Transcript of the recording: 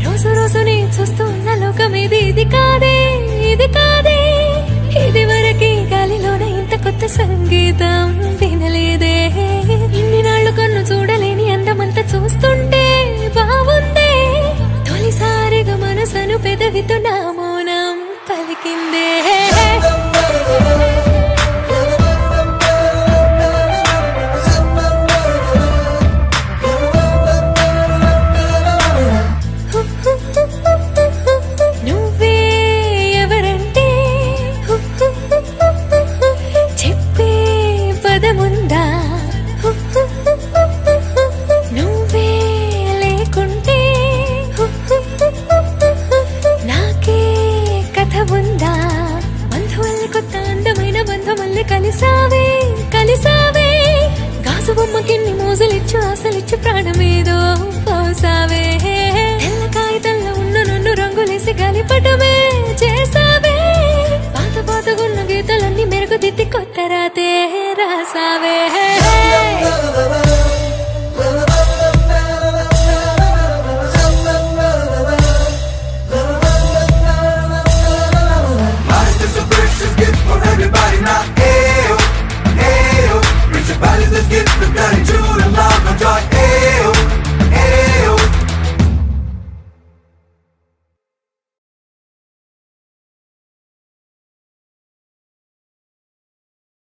రోజు రోజు నీ చూస్తున్న లోకం ఇది కాదే ఇది వరకే గాలిలోన ఇంత కొత్త సంగీతం వినలేదే ఇన్ని నాళ్ళు కన్ను చూడలేని అందమంతా చూస్తుంటే బాగుందే తొలిసారిగా మనసును పెదవితో నా మౌనం పలికిందే కలిసావే గాజు బొమ్మకిన్ని మోజులిచ్చు ఆశలిచ్చు ప్రాణమేదో పోసావే తెల్ల కాగితంలో ఉన్న నన్ను రంగులేసి గాలిపటమే చేసావే పాతగున్న గీతలన్నీ మెరుగుదిద్ది కొత్త రాతే రాసావే